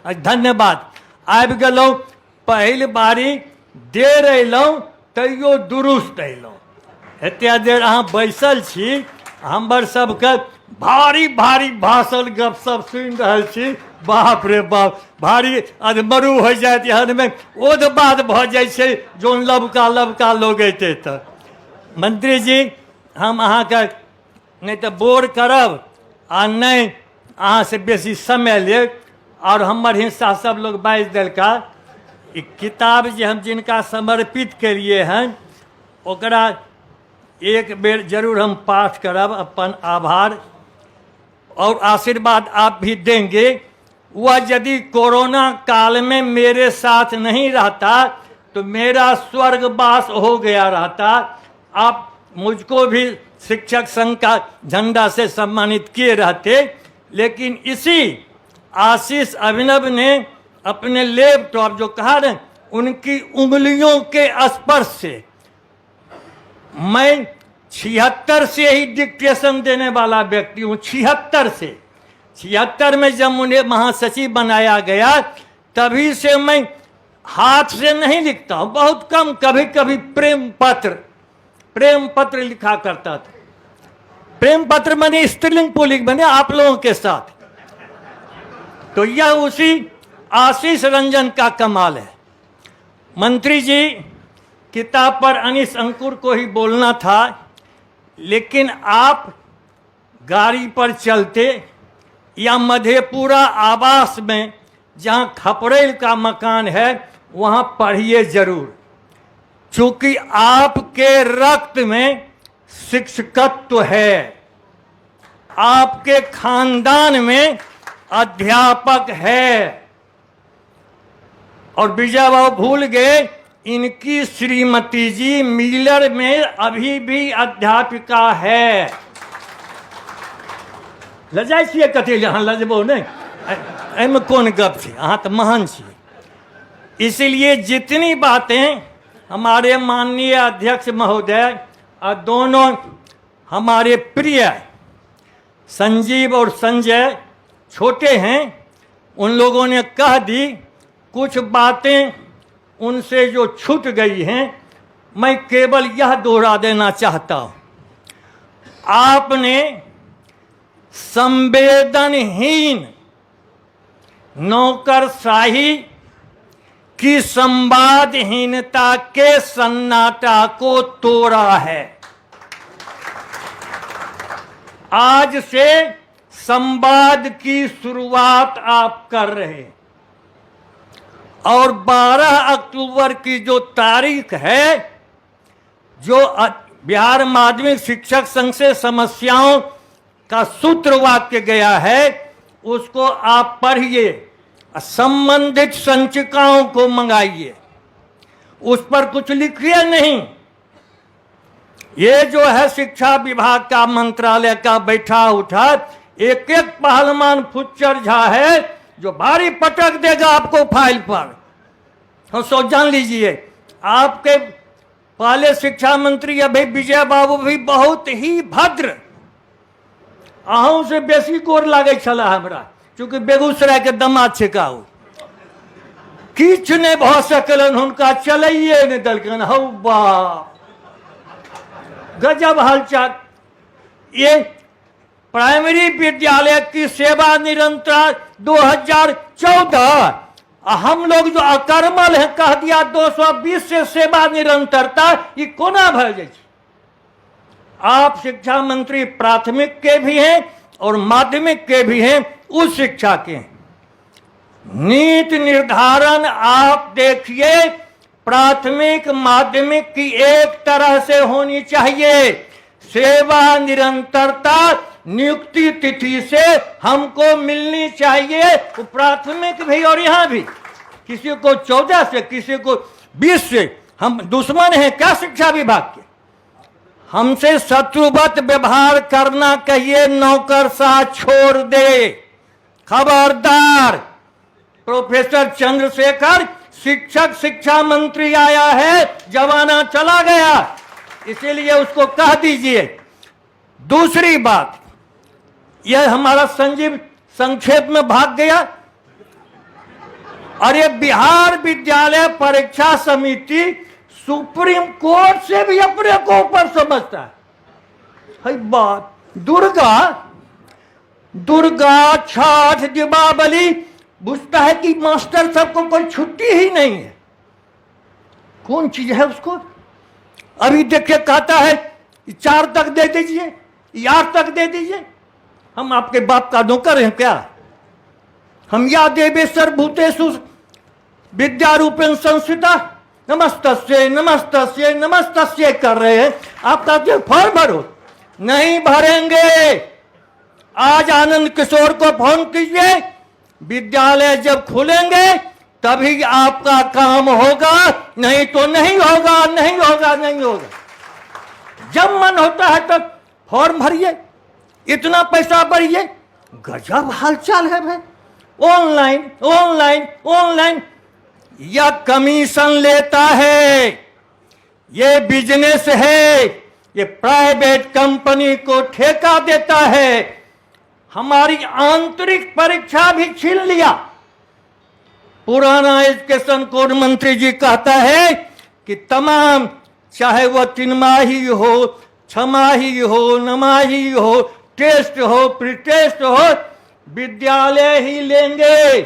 धन्यवाद। आबि गेलहुँ, पहिल बारी देर अयलहुँ तैयो दुरुस्त अयलहुँ। एतेक देर अहाँ बैसल छी, हमर सबके भारी भारी भाषण गपशप सुनि रहल छी, बाप रे बाप, भारी अधमरू हो जाएत एहनमे ओध बाध भऽ जाइ छै जोन लबका लबका लोग अयतै तऽ। मंत्री जी, हम अहाँके नहि तऽ बोर करब आ नहि अहाँसँ बेसी समय लेब, और हमर हिस्सा सब लोग बाजि देलका। ई किताब जे हम जिनका समर्पित केलिए हन, ओकरा एक बेर जरूर हम पाठ करब। अपन आभार और आशीर्वाद आप भी देंगे। वह यदि कोरोना काल में मेरे साथ नहीं रहता तो मेरा स्वर्गवास हो गया रहता। आप मुझको भी शिक्षक संघ का झंडा से सम्मानित किए रहते, लेकिन इसी आशीष अभिनव ने अपने लैपटॉप, जो कहा ना, उनकी उंगलियों के स्पर्श से, मैं 76 से ही डिक्टेशन देने वाला व्यक्ति हूँ। 76 में जब मुझे महासचिव बनाया गया, तभी से मैं हाथ से नहीं लिखता हूँ, बहुत कम, कभी कभी प्रेम पत्र लिखा करता था। प्रेम पत्र मैंने स्त्रीलिंग पुल्लिंग मैंने आप लोगों के साथ। तो यह उसी आशीष रंजन का कमाल है। मंत्री जी, किताब पर अनीस अंकुर को ही बोलना था, लेकिन आप गाड़ी पर चलते या मधेपुरा आवास में जहाँ खपरेल का मकान है वहाँ पढ़िए जरूर, क्योंकि आपके रक्त में शिक्षकत्व है, आपके खानदान में अध्यापक है। और विजय बाबू भूल गए, इनकी श्रीमती जी मिलर में अभी भी अध्यापिका है। लजाई छिए कथी ले, अहाँ लजबो नहीं, एहिमे कोन गप छै, अहाँ तो महान छिए। इसलिए जितनी बातें हमारे माननीय अध्यक्ष महोदय और दोनों हमारे प्रिय संजीव और संजय छोटे हैं, उन लोगों ने कह दी। कुछ बातें उनसे जो छूट गई हैं, मैं केवल यह दोहरा देना चाहता हूँ। आपने संवेदनहीन नौकरशाही की संवादहीनता के सन्नाटा को तोड़ा है। आज से संवाद की शुरुआत आप कर रहे हैं, और 12 अक्टूबर की जो तारीख है, जो बिहार माध्यमिक शिक्षक संघ से समस्याओं का सूत्र वाक्य गया है, उसको आप पढ़िए, संबंधित संचिकाओं को मंगाइए, उस पर कुछ लिखिए नहीं। ये जो है शिक्षा विभाग का मंत्रालय का बैठा उठा एक एक पहलवान फुच्चर झा है, जो भारी पटक देगा आपको फाइल पर। तो सो जान लीजिए, आपके पहले शिक्षा मंत्री अभी विजय बाबू भी बहुत ही भद्र, अहूँ से बेसी गोर लागे छला हमरा, चूँकि बेगूसराय के दामाद छिकाऊ, किछ नहीं भ सकलन, हुनका चलइए नहीं दलकन। हौ बाप, गजब हालचाल। ये प्राइमरी विद्यालय की सेवा निरंतर 2014, हम लोग जो अकर्मल है कह दिया 220 से सेवा निरंतरता, ये कोना भर जाए। आप शिक्षा मंत्री प्राथमिक के भी हैं और माध्यमिक के भी हैं, उस शिक्षा के हैं। नीति निर्धारण आप देखिए, प्राथमिक माध्यमिक की एक तरह से होनी चाहिए। सेवा निरंतरता नियुक्ति तिथि से हमको मिलनी चाहिए, प्राथमिक भी और यहाँ भी। किसी को 14 से, किसी को 20 से। हम दुश्मन हैं क्या शिक्षा विभाग के? हमसे शत्रुवत व्यवहार करना कहिए, नौकरशाह छोड़ दे, खबरदार। प्रोफेसर चंद्रशेखर शिक्षक शिक्षा मंत्री आया है, जमाना चला गया, इसीलिए उसको कह दीजिए। दूसरी बात, यह हमारा संजीव संक्षेप में भाग गया। अरे बिहार विद्यालय परीक्षा समिति सुप्रीम कोर्ट से भी अपने को ऊपर समझता है बात। दुर्गा छठ दीपावली बुझता है कि मास्टर सबको कोई छुट्टी ही नहीं है। कौन चीज है उसको? अभी देखिए कहता है 4 तक दे दीजिए, 8 तक दे दीजिए। हम आपके बाप का नौकर हैं क्या? हम या देवे सर्वभूतेषु विद्यारूपेण संस्थिता नमस्तस्यै नमस्तस्यै नमस्तस्यै कर रहे हैं। आप कहते हैं फॉर्म भरो, नहीं भरेंगे। आज आनंद किशोर को फोन कीजिए, विद्यालय जब खुलेंगे तभी आपका काम होगा, नहीं तो नहीं होगा, नहीं होगा, नहीं होगा। जब मन होता है तब फॉर्म भरिए, इतना पैसा भरिए। गजब हालचाल है भाई। Online online online. यह कमीशन लेता है, ये बिजनेस है, ये प्राइवेट कंपनी को ठेका देता है। हमारी आंतरिक परीक्षा भी छीन लिया। पुराना एजुकेशन कोड मंत्री जी कहता है कि तमाम, चाहे वह 3 माही हो, 6 माही हो, 9 माही हो, टेस्ट हो, प्री टेस्ट हो, विद्यालय ही लेंगे।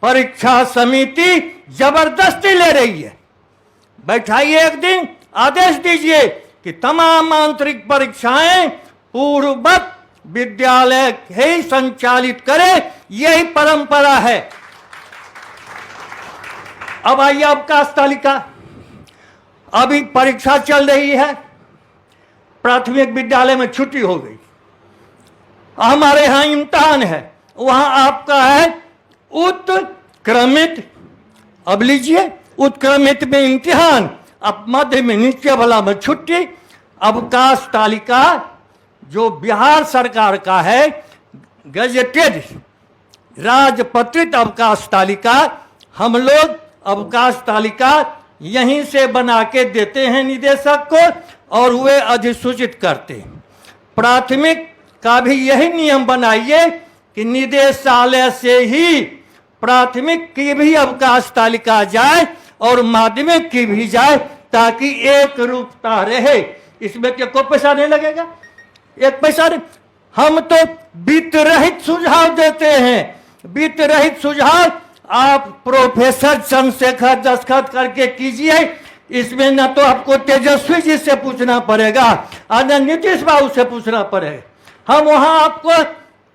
परीक्षा समिति जबरदस्ती ले रही है। बैठाइए एक दिन, आदेश दीजिए कि तमाम आंतरिक परीक्षाएं पूर्ववत विद्यालय ही संचालित करे, यही परंपरा है। अब आइए अवकाश तालिका। अभी परीक्षा चल रही है, प्राथमिक विद्यालय में छुट्टी हो गई, हमारे यहां इम्तिहान है, वहां आपका है उत्क्रमित। अब लीजिए, उत्क्रमित में इम्तिहान, अब मध्य में नीचे वाला में छुट्टी। अवकाश तालिका जो बिहार सरकार का है, गजेटेड राजपत्रित अवकाश तालिका, हम लोग अवकाश तालिका यहीं से बना के देते हैं निदेशक को और वे अधिसूचित करते हैं। प्राथमिक का भी यही नियम बनाइए कि निदेशालय से ही प्राथमिक की भी अवकाश तालिका जाए और माध्यमिक की भी जाए, ताकि एक रूपता रहे। इसमें क्या कोई पैसा नहीं लगेगा, एक पैसा नहीं। हम तो वित्त रहित सुझाव देते हैं, वित्त रहित सुझाव आप प्रोफेसर चंद्रशेखर दस्तखत करके कीजिए। इसमें न तो आपको तेजस्वी जी से पूछना पड़ेगा और न नीतीश बाबू से पूछना पड़ेगा। हम वहां आपको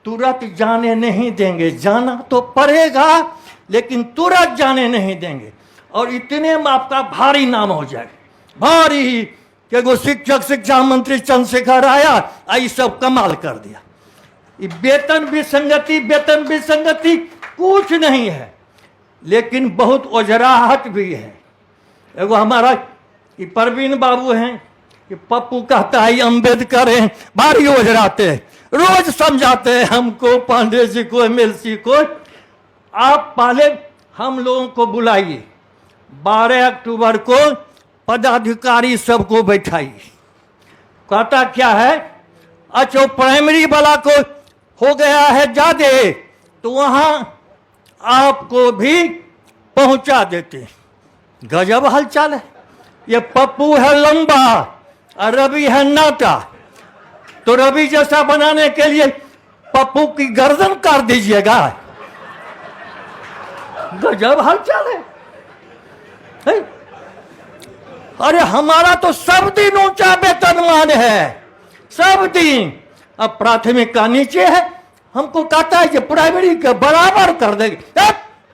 तुरंत जाने नहीं देंगे, जाना तो पड़ेगा लेकिन तुरंत जाने नहीं देंगे। और इतने में आपका भारी नाम हो जाएगा, भारी, कि वो शिक्षक शिक्षा मंत्री चंद्रशेखर आया, आई सब कमाल कर दिया। वेतन विसंगति कुछ नहीं है, लेकिन बहुत ओझराहट भी है। एगो हमारा कि परवीन बाबू हैं कि पप्पू कहता है अम्बेडकर हैं, भारी ओझराते हैं, रोज समझाते हैं हमको, पांडे जी को, एमएलसी को। आप पहले हम लोगों को बुलाइए, 12 अक्टूबर को पदाधिकारी सबको बैठाइए। कहता क्या है, अच्छा प्राइमरी वाला को हो गया है ज्यादा तो वहां आपको भी पहुंचा देते। गजब हालचाल है। ये पप्पू है लंबा और रवि है नाटा, तो रवि जैसा बनाने के लिए पप्पू की गर्दन काट दीजिएगा। गजब हालचाल है। अरे हमारा तो सब दिन ऊंचा वेतनमान है, सब दिन। अब प्राथमिक का नीचे है, हमको कहता है कि प्राइमरी के बराबर कर देंगे।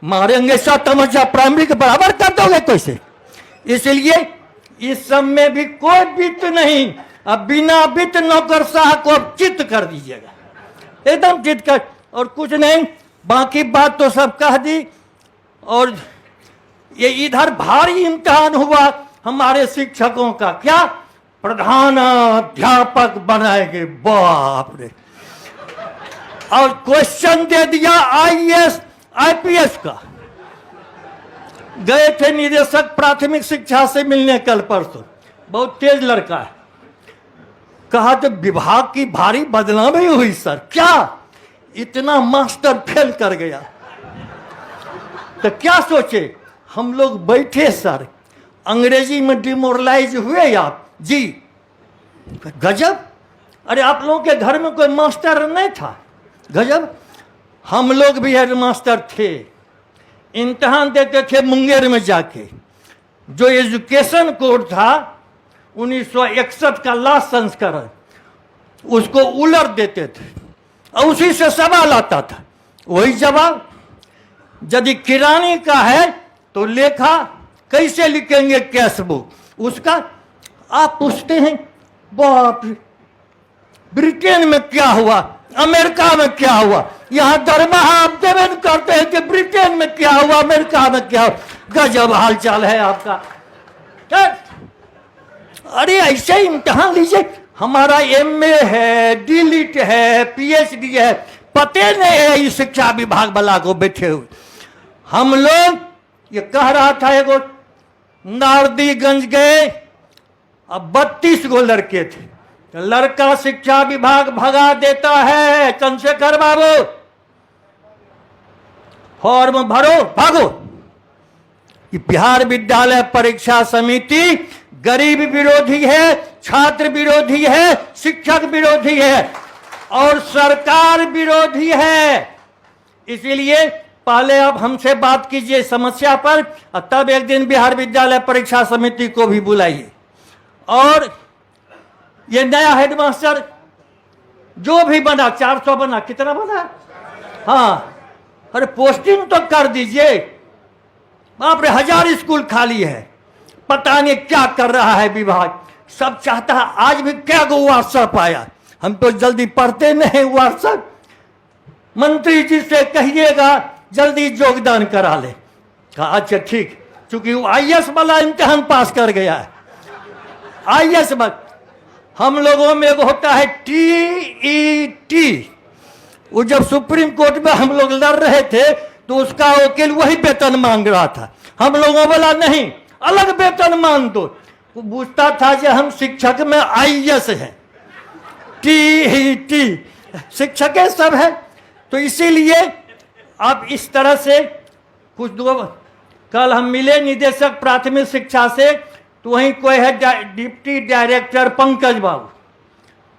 मारेंगे सब तमचा, प्राइमरी के बराबर कर दोगे कैसे? इसलिए इस सब में भी कोई वित्त नहीं। अब बिना वित्त नौकरशाह को अब चित्त कर दीजिएगा, एकदम चित्त कर, और कुछ नहीं। बाकी बात तो सब कह दी। और ये इधर भारी इम्तिहान हुआ हमारे शिक्षकों का, क्या प्रधानाध्यापक बनाएंगे, बाप रे। और क्वेश्चन दे दिया आईएएस आईपीएस का। गए थे निदेशक प्राथमिक शिक्षा से मिलने कल परसों, बहुत तेज लड़का है। कहा तो विभाग की भारी बदनामी हुई सर। क्या? इतना मास्टर फेल कर गया। तो क्या सोचे, हम लोग बैठे सर, अंग्रेजी में डिमोरलाइज हुए आप जी, गजब। अरे आप लोगों के घर में कोई मास्टर नहीं था, गजब। हम लोग भी हेड मास्टर थे, इम्तहान देते थे मुंगेर में जाके। जो एजुकेशन कोड था 1961 का लास्ट संस्करण, उसको उलट देते थे और उसी से सवाल आता था, वही जवाब। यदि किरानी का है तो लेखा कैसे लिखेंगे, कैश बुक उसका। आप पूछते हैं बाप रे, ब्रिटेन में क्या हुआ, अमेरिका में क्या हुआ, यहां दरमाहा आप देवेन करते हैं कि ब्रिटेन में क्या हुआ, अमेरिका में क्या हुआ। गजब हालचाल है आपका। अरे ऐसे ही इम्तिहान लीजिए, हमारा एमए है, डीलिट है, पीएचडी है, पते नहीं है इस शिक्षा विभाग वाला को बैठे हुए। हम लोग, ये कह रहा था एगो, नारदीगंज गए, अब 32 गो लड़के थे, तो लड़का शिक्षा विभाग भगा देता है, चंद्रशेखर बाबू फॉर्म भरो भागो। ये बिहार विद्यालय परीक्षा समिति गरीब विरोधी है, छात्र विरोधी है, शिक्षक विरोधी है और सरकार विरोधी है। इसीलिए पहले आप हमसे बात कीजिए समस्या पर, और तब एक दिन बिहार विद्यालय परीक्षा समिति को भी बुलाइए। और ये नया हेडमास्टर जो भी बना, 400 बना, कितना बना, हाँ, अरे पोस्टिंग तो कर दीजिए। बाप रे, 1000 स्कूल खाली है, पता नहीं क्या कर रहा है विभाग। सब चाहता है, आज भी क्या गो व्हाट्सएप आया, हम तो जल्दी पढ़ते नहीं व्हाट्सएप। मंत्री जी से कहिएगा जल्दी योगदान करा ले। कहा अच्छा ठीक, चूंकि वो आईएएस वाला इम्तिहान पास कर गया है। आईएएस हम लोगों में एक होता है टीईटी, वो जब सुप्रीम कोर्ट में हम लोग लड़ रहे थे तो उसका वकील वही वेतन मांग रहा था, हम लोगों वाला नहीं, अलग वेतन मांग दो। वो पूछता था कि हम शिक्षक में आईएएस है, टीईटी शिक्षक है सब है। तो इसीलिए अब इस तरह से कुछ दो, कल हम मिले निदेशक प्राथमिक शिक्षा से, तो वहीं कोई है डिप्टी डायरेक्टर पंकज बाबू,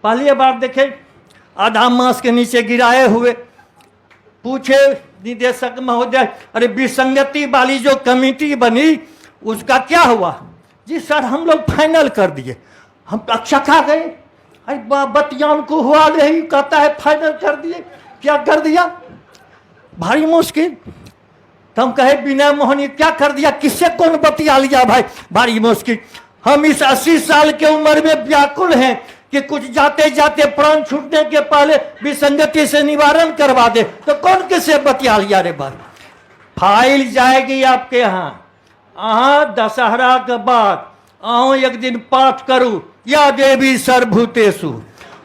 पहली बार देखे, आधा मास के नीचे गिराए हुए। पूछे निदेशक महोदय, अरे विसंगति वाली जो कमेटी बनी उसका क्या हुआ? जी सर हम लोग फाइनल कर दिए। हम तो अच्छा खा गए, अरे बतियान को हुआ नहीं, कहता है फाइनल कर दिए। क्या कर दिया? भारी मुश्किल। तो हम कहे विनय मोहन क्या कर दिया, किससे कौन बतिया लिया भाई, भारी मुश्किल। हम इस 80 साल के उम्र में व्याकुल हैं कि कुछ जाते जाते प्राण छूटने के पहले विसंगति से निवारण करवा दे, तो कौन किससे बतिया लिया रे भाई। फाइल जाएगी आपके यहाँ, अहाँ दशहरा के बाद अहूँ एक दिन पाठ करू, या देवी सर्वभूतेषु,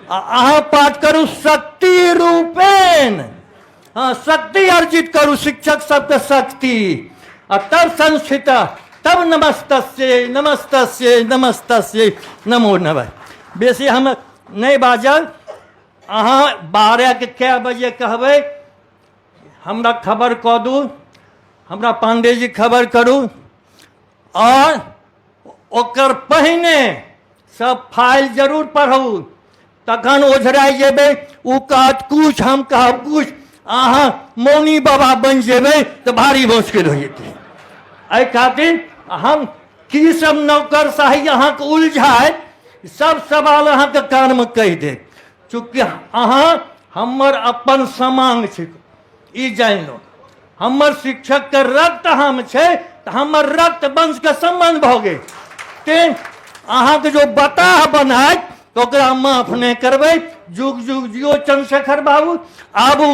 अहाँ पाठ करू शक्ति रूपेण, हाँ शक्ति अर्जित करू, शिक्षक शब्द शक्ति, और तब संस्थित, तब नमस्तस्य नमस्तस्य नमस्तस्य नमो नमः। बेसी हम नहीं बाजल, अहाँ 12 के कै बजे कहबै हमरा खबर कऽ दू, हमरा पांडे जी खबर करू, और ओकर पहिने सब फाइल जरूर पढ़ू, तखन ओझराइ जेबै। ओ कहत कुछ, हम कहब कुछ, अहाँ मौनी बाबा बन जेबै तो भारी मुश्किल हो जेतै। एहि खातिर हम की सब नौकरशाही अहाँके उलझाय, सब सवाल अहाँके कान में कहि दे, चूँकि अहाँ हमर अपन समांग छी, ई जानि लो। हमर शिक्षक के रक्त हम छै, तो हमर रक्त वंश के संबंध भऽ गेल। ते अहाँके जो बताह बनायत तो ओकरा माफ नहीं करबै। जुग जुग जियो चंद्रशेखर बाबू। आबू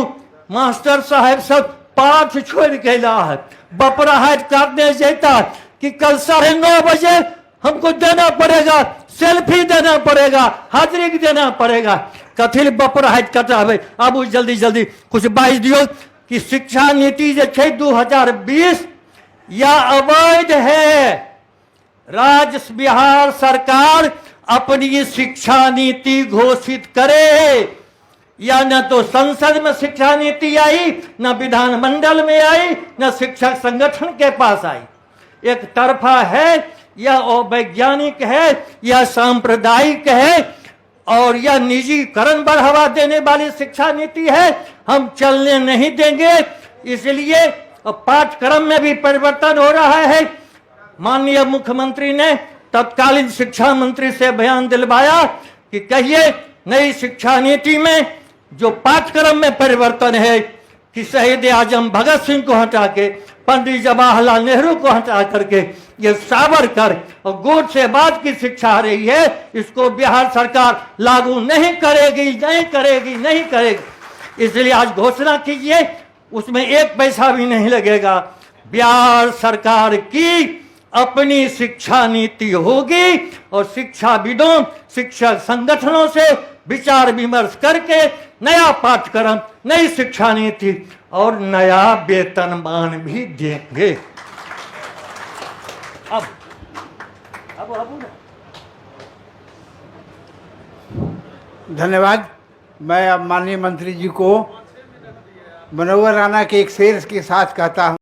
मास्टर साहब सब पाठ छोड़ के ला है, बपराहट काटने जाता कि कल 9:30 बजे हमको देना पड़ेगा, सेल्फी देना पड़ेगा, हाजिरी देना पड़ेगा। कथिल बपराहट कटावे। आबू जल्दी जल्दी कुछ बाइज दियो कि शिक्षा नीति जो है 2020 या अवैध है। राज्य बिहार सरकार अपनी शिक्षा नीति घोषित करे, या न तो संसद में शिक्षा नीति आई, न विधानमंडल में आई, न शिक्षक संगठन के पास आई। एक तरफा है, यह अवैज्ञानिक है, यह सांप्रदायिक है और यह निजीकरण बढ़ावा देने वाली शिक्षा नीति है। हम चलने नहीं देंगे। इसलिए पाठ्यक्रम में भी परिवर्तन हो रहा है। माननीय मुख्यमंत्री ने तत्कालीन शिक्षा मंत्री से बयान दिलवाया कि कहिए नई शिक्षा नीति में जो पाठ्यक्रम में परिवर्तन है कि शहीद आजम भगत सिंह को हटा के पंडित जवाहरलाल नेहरू को हटा करके ये सावरकर और गोडसेबाद की शिक्षा आ रही है, इसको बिहार सरकार लागू नहीं करेगी, नहीं करेगी, नहीं करेगी। इसलिए आज घोषणा कीजिए, उसमें एक पैसा भी नहीं लगेगा। बिहार सरकार की अपनी शिक्षा नीति होगी और शिक्षाविदों, शिक्षक संगठनों से विचार विमर्श करके नया पाठ्यक्रम, नई शिक्षा नीति और नया वेतनमान भी देंगे। अब धन्यवाद। मैं अब माननीय मंत्री जी को मनोहर राणा के एक शेर के साथ कहता हूं।